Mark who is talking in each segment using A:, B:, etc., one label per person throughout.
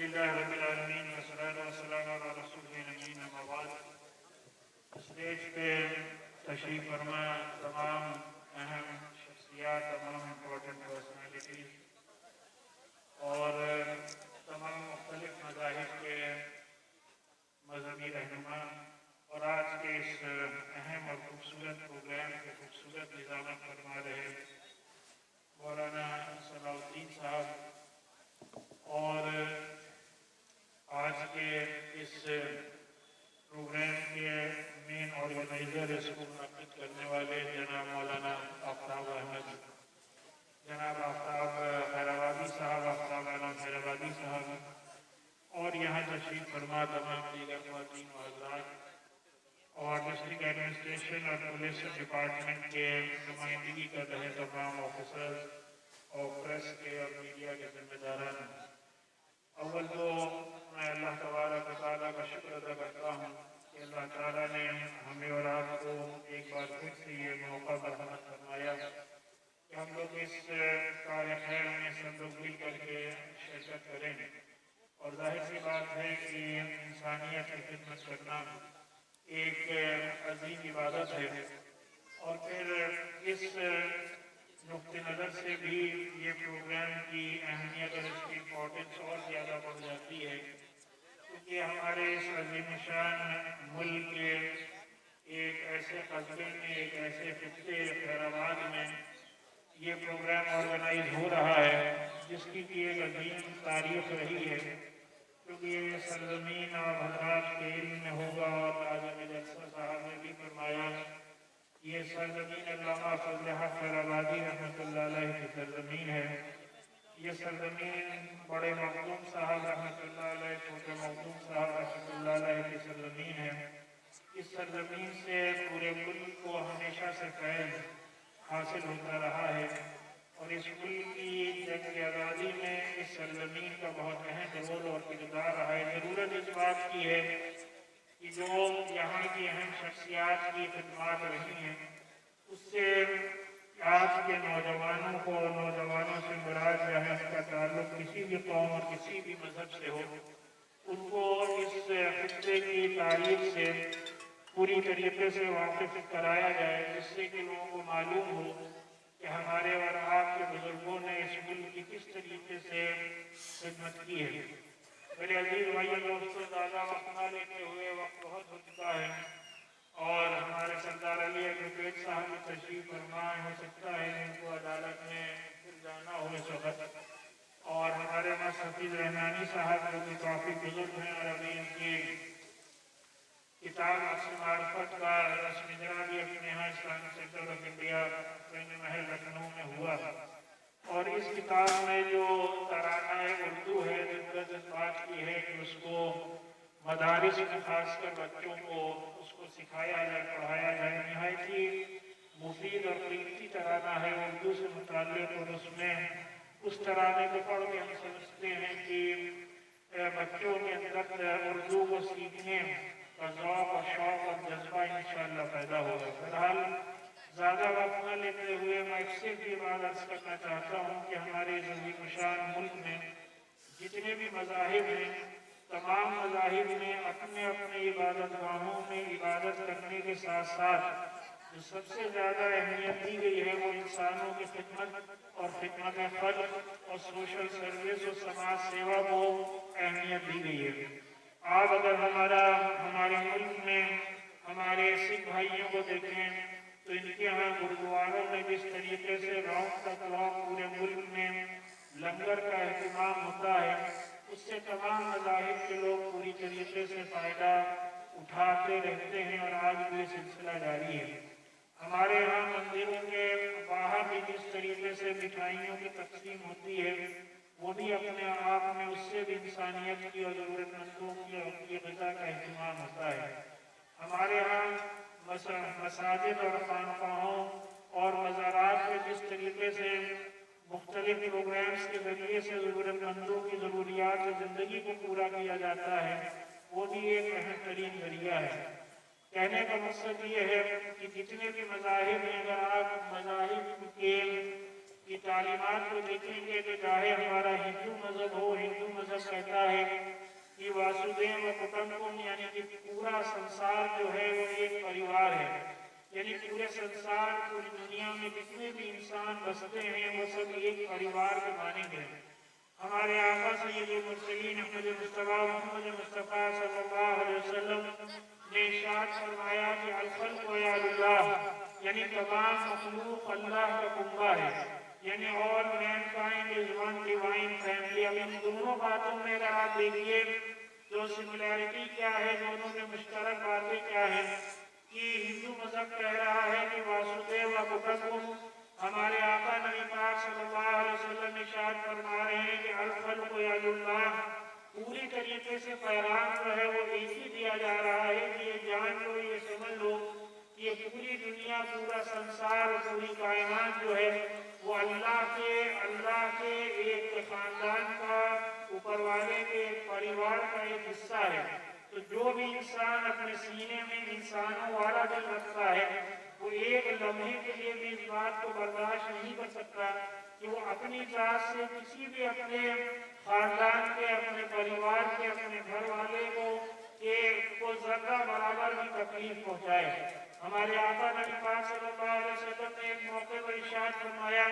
A: अल्हम्दुलिल्लाह रब्बिल आलमीन वस्सलातु वस्सलामु अला रसूलिहिन नबीना अम्मा बाद। स्टेज पे तशरीफ फरमा तमाम अहम शख्सियात, तमाम इम्पोर्टेंट पर्सनैलिटीज़ और तमाम मुख्तलिफ मज़ाहिब के मजहबी रहनुमा और आज के इस अहम और खूबसूरत प्रोग्राम के खूबसूरत निज़ामत फरमा रहे मौलाना सलाउद्दीन साहब और आज के इस प्रोग्राम के मेन ऑर्गेनाइज़र, इसको मुनक़्क़िद करने वाले जनाब मौलाना आफ्ताब अहमद, जनाब आफ्ताब खैराबादी साहब, आफ्ताब आलम खैराबादी साहब और यहाँ तशरीफ़ फरमा तमाम दीगर ख़वातीन व हज़रात और डिस्ट्रिक्ट एडमिनिस्ट्रेशन और पुलिस डिपार्टमेंट के नुमाइंदगी कर रहे तमाम ऑफिसर्स और प्रेस के और मीडिया के ज़िम्मेदारान। अव्वल तो मैं अल्लाह तबारक व तआला का शुक्र अदा करता हूँ कि अल्लाह ताला ने हमें और आपको एक बार फिर से ये मौका बरामद फरमाया कि हम लोग इस कार्य खैर में सब लोग मिल करके शिरकत करें। और जाहिर सी बात है कि इंसानियत की खिदमत करना एक अजीम इबादत है और फिर इस नुक्ते नज़र से भी ये प्रोग्राम की अहमियत और इसकी इम्पोर्टेंस और ज़्यादा बढ़ जाती है क्योंकि हमारे इस अजीम शान मुल्क के एक ऐसे कस्बे में, एक ऐसे खित्ते खैराबाद में ये प्रोग्राम ऑर्गेनाइज हो रहा है जिसकी कि एक अजीम तारीख रही है क्योंकि ये सरजमीन और हज़रात के इल्म में होगा और आज़म जलसा साहब ने भी फरमाया ये सरजमीन अल्लामा फज़ल हक़ खैराबादी रहमतुल्लाह अलैह की सरजमीन है। ये सरजमीन बड़े मखदूम साहब रहमतुल्लाह अलैह, छोटे मखदूम साहब रहमतुल्लाह अलैह की सरजमीन है। इस सरजमीन से पूरे मुल्क को हमेशा से फैज़ हासिल होता रहा है और इस मुल्क की जंग आज़ादी में इस सरजमीन का बहुत अहम रोल और किरदार रहा है। ज़रूरत इस बात की है कि जो यहाँ की अहम शख्सियात की खिदमत रही हैं उससे आज के नौजवानों को, नौजवानों से मुराद जो है उसका ताल्लुक किसी भी कौम और किसी भी मजहब से हो, उनको इस खित्ते की तारीख से पूरी तरीके से वाकिफ कराया जाए जिससे कि लोगों को मालूम हो कि हमारे और आपके बुजुर्गों ने इस मुल्क की किस तरीके से खिदमत की है। मेरे अजीज भाइयों दोस्तों, ज़्यादा वक्त न लेते हुए, वक्त बहुत हो चुका है और हमारे सरदार अली एडवोकेट साहब की तशरीफ फरमाए, हो सकता है इनको अदालत में फिर जाना हो इस वक्त, और हमारे हफीज़ रहमानी साहब जो कि काफ़ी बुजुर्ग हैं और अभी इनकी किताब मार्फत का रस्म इजरा भी अपने यहाँ इस्लामिक सेंटर ऑफ इंडिया महल लखनऊ में हुआ और इस किताब में जो तराना है उर्दू है, ज़रूरत इस बात की है कि उसको मदारिस में खासकर बच्चों को उसको सिखाया जाए, पढ़ाया जाए। नहायत ही मुफीद और कीमती तराना है उर्दू से मुताल्लिक़ और उसमें उस तराने को पढ़ के हम समझते हैं कि बच्चों के अंदर उर्दू को सीखने का ज़ौक़ और शौक़ और जज्बा इंशाअल्लाह पैदा होगा। फिलहाल ज़्यादा वक्त न लेते हुए मैं इससे भी बात अर्ज़ करना चाहता हूँ कि हमारे अज़ीम शान मुल्क में जितने भी मज़ाहिब हैं, तमाम मज़ाहिब ने अपने अपने इबादत गाहों में इबादत करने के साथ साथ जो सबसे ज़्यादा अहमियत दी गई है वो इंसानों की खिदमत और खिदमत खल्क़ और सोशल सर्विस और समाज सेवा को अहमियत दी गई है। आप अगर हमारे मुल्क में हमारे सिख भाइयों को देखें तो इनके यहाँ गुरुद्वारों में जिस तरीके से राउंड द क्लॉक पूरे मुल्क में लंगर का एहतमाम होता है उससे तमाम मज़ाहिब के लोग पूरी तरीके से फ़ायदा उठाते रहते हैं और आज भी ये सिलसिला जारी है। हमारे यहाँ मंदिरों के बाहर भी जिस तरीके से मिठाइयों की तकसीम होती है वो भी अपने आप में उससे भी इंसानियत की और ज़रूरतमंदों की ग़िज़ा का अहतमाम होता है। हमारे यहाँ मसाजिद और खानक़ाहों और मज़ारात में जिस तरीके से मुख्तलिफ प्रोग्राम्स के ज़रिए से ज़रूरतमंदों की ज़रूरियात ज़िंदगी को पूरा किया जाता है वो भी एक अहम तरीन ज़रिया है। कहने का मकसद ये है कि जितने भी मज़ाहिब हैं, अगर आप मज़ाहिब की तालीमात को देखेंगे तो चाहे हमारा हिंदू मज़हब हो, हिंदू मज़हब कहता है वासुदेव कुटुंबकम, यानी कि पूरा संसार जो है वो एक परिवार है, यानी पूरे संसार पूरी दुनिया में जितने भी इंसान बसते हैं वो सब एक परिवार के माने गए। हमारे आका सय्यदुल मुरसलीन अहमद मुस्तफा मोहम्मद मुस्तफा सल्लल्लाहु अलैहि वसल्लम ने इरशाद फरमाया कि अल खल्क़ु यालुल्लाह, यानी तमाम मखलूक अल्लाह का कुंबा है, यानी all Mankind is one divine family. अब इन दोनों बातों में अगर आप देखिए जो सिमिलैरिटी क्या है, दोनों में मुश्तरक बातें क्या है, कि हिंदू मजहब कह रहा है कि वासुदेव व कुटुंबकम, हमारे आका नबी पाक सल्लल्लाहु अलैहि वसल्लम इरशाद फरमा रहे हैं कि अल खल्क़ु यालुल्लाह, पूरी तरीके से पैगाम जो है वो एक ही दिया जा रहा है कि ये जान लो, ये समझ लो कि ये पूरी दुनिया, पूरा संसार, पूरी कायनात जो है वो अल्लाह के एक खानदान का, ऊपर वाले के एक परिवार का एक हिस्सा है। तो जो भी इंसान अपने सीने में इंसानों वाला दिल रखता है वो एक लम्हे के लिए भी इस बात को बर्दाश्त नहीं कर सकता कि वो अपनी जात से किसी भी अपने खानदान के, अपने परिवार के, अपने घर वाले को जर्रा बराबर भी तकलीफ पहुंचाए। हमारे आका नबी पाक सल्लल्लाहु अलैहि वसल्लम ने एक मौके पर इरशाद फरमाया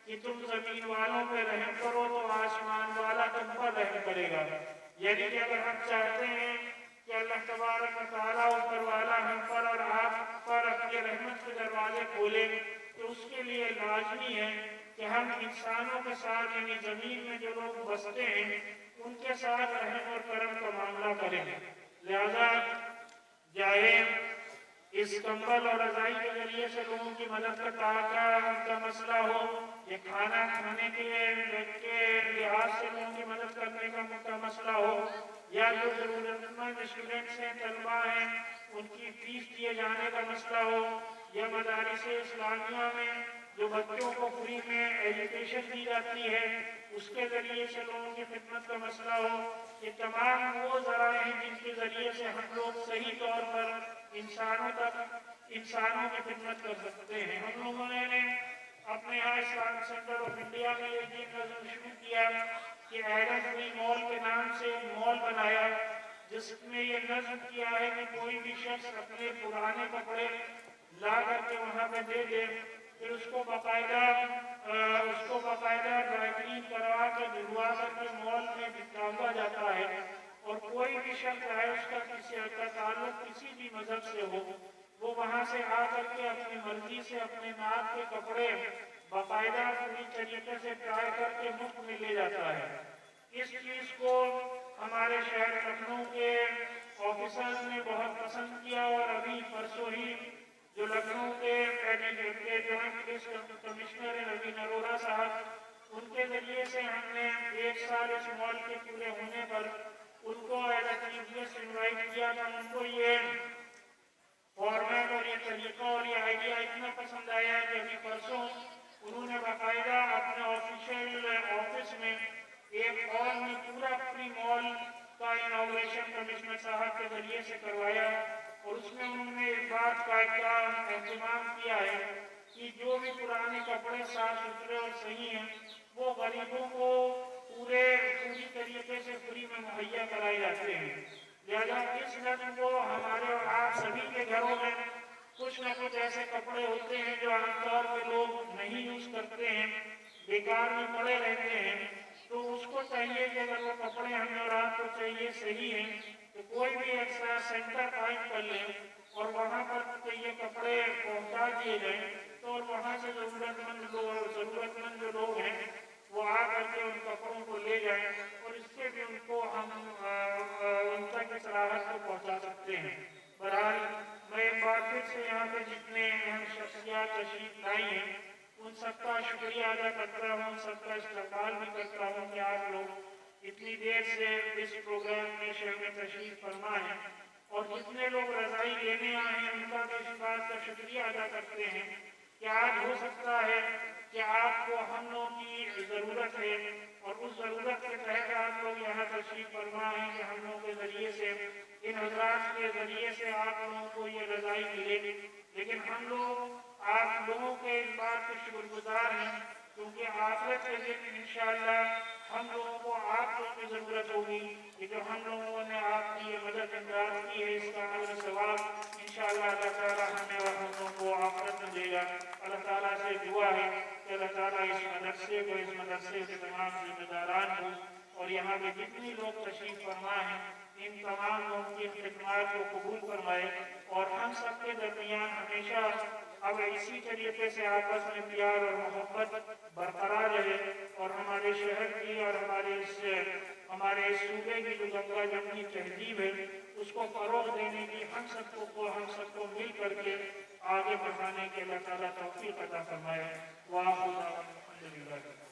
A: कि तुम जमीन वालों पे रहम करो तो आसमान वाला तुम पर रहम करेगा। यानी कि अगर हम चाहते हैं कि अल्लाह तबारक व तआला ऊपर वाला हम पर और आप पर अपने रहमत के दरवाजे खोले, तो उसके लिए लाजमी है कि हम इंसानों के साथ, यानी जमीन में जो लोग बसते हैं उनके साथ रहम और करम का मामला करें। लिहाजा चाहे इस कंबल और रजाई के जरिए से लोगों की मदद का मसला हो, ये खाना खाने के लिहाज से लोगों की मदद करने का मसला हो, या जो जरूरतमंद स्टूडेंट्स हैं, तलबा हैं, उनकी फीस दिए जाने का मसला हो, या मदारिस इस्लामिया में जो बच्चों को फ्री में एजुकेशन दी जाती है उसके जरिए से लोगों की खिदमत का मसला हो, ये तमाम वो ज़राए हैं जिनके जरिए से हम लोग सही तौर पर इंसानों की खिदमत कर सकते हैं। हम लोगों ने अपने यहाँ इस्लामिक सेंटर ऑफ इंडिया में एक दिन नज़र शुरू किया कि एडम फ्री मॉल के नाम से मॉल बनाया, जिसमें ये नज़र किया है कि कोई भी शख्स अपने पुराने कपड़े ला करके वहाँ पे दे दे, फिर उसको बाकायदा ड्राई क्लीन करवा कर धुलवा करके मॉल में बिकाया जाता है। और कोई भी शख्स है उसका किसी ताल्लुक किसी भी मजहब से हो, वो वहाँ से आ करके अपनी मर्जी से अपने नाप के कपड़े बाकायदा पूरी तरीके से ट्राई करके मुफ्त में ले जाता है। इस चीज़ को हमारे शहर लखनऊ के ऑफिसर्स ने बहुत पसंद किया और अभी परसों ही जो लखनऊ के जॉइंट पुलिस कमिश्नर नवीन अरोड़ा साहब, उनके जरिए से हमने एक साल इस मॉल के पूरे होने पर उनको as a chief guest invite किया था। उनको ये फॉर्मेट और ये तरीका और ये आइडिया इतना पसंद आया कि अभी परसों उन्होंने बाकायदा अपने ऑफिशियल ऑफिस में एक हॉल में पूरा फ्री मॉल का इनॉग्रेशन कमिश्नर साहब के जरिए से करवाया, और उसमें उन्होंने इस बात का एहतमाम किया है कि जो भी पुराने कपड़े साफ सुथरे और सही हैं वो गरीबों को पूरी तरीके से फ्री में मुहैया कराए जाते हैं। लिहाजा इस लफ्ज़ को हमारे और आप सभी के घरों में कुछ न कुछ ऐसे कपड़े होते हैं जो आमतौर पर लोग नहीं यूज करते हैं, बेकार में पड़े रहते हैं, तो उसको चाहिए कि अगर वो कपड़े हमें और आपको चाहिए सही हैं तो कोई भी एक्स्ट्रा सेंटर कायम कर लें और वहाँ पर ये कपड़े पहुँचा दिए जाएं, तो और वहाँ से ज़रूरतमंद जो लोग हैं वो आ करके उन कपड़ों को ले जाएं और इससे भी उनको हम उन तक इस राहत को पहुँचा सकते हैं। बहरहाल मैं एक बार फिर से यहाँ पे जितने अहम शख्सियत तशरीफ लाई हैं उन सबका शुक्रिया अदा करता हूँ, सबका इस्तकबाल भी करता हूँ कि आप लोग इतनी देर से इस प्रोग्राम में शरीक तशरीफ फरमा है, और जितने लोग रज़ाई लेने आए हैं उनका भी इस बात का शुक्रिया अदा करते हैं कि आज हो सकता है कि आपको हम लोगों की ज़रूरत है और उस ज़रूरत के तहत आप लोग यहाँ तशरीफ फरमा हैं कि हम लोगों के ज़रिए से, इन हज़रात के ज़रिए से आप लोगों को ये रज़ाई मिले। लेकिन हम लोग आप लोगों के इस बात के शुक्रगुजार हैं क्योंकि आखिरत के दिन इंशाअल्लाह हम लोगों को आप कुछ भी ज़रूरत होगी, ये जो हम लोगों ने आपकी ये मदद इमदाद की है, इसका अजर सवाब इंशाअल्लाह अल्लाह ताला हमें और हम लोगों को आखिरत में देगा। अल्लाह ताला से दुआ है कि अल्लाह ताला इस मदरसे के तमाम जिम्मेदारान को और यहाँ पे जितने लोग तशरीफ फरमा हैं, इन तमाम लोगों की खिदमत को कबूल फरमाए और हम सब के दरमियान हमेशा अब इसी तरीके से आपस में प्यार और मोहब्बत बरकरार रहे और हमारे शहर की और हमारे सूबे की जो गंगा जमनी तहजीब है उसको फरोग देने की हम सबको मिल करके आगे बढ़ाने के अल्लाह ताला तौफीक अता फरमाए। वाह।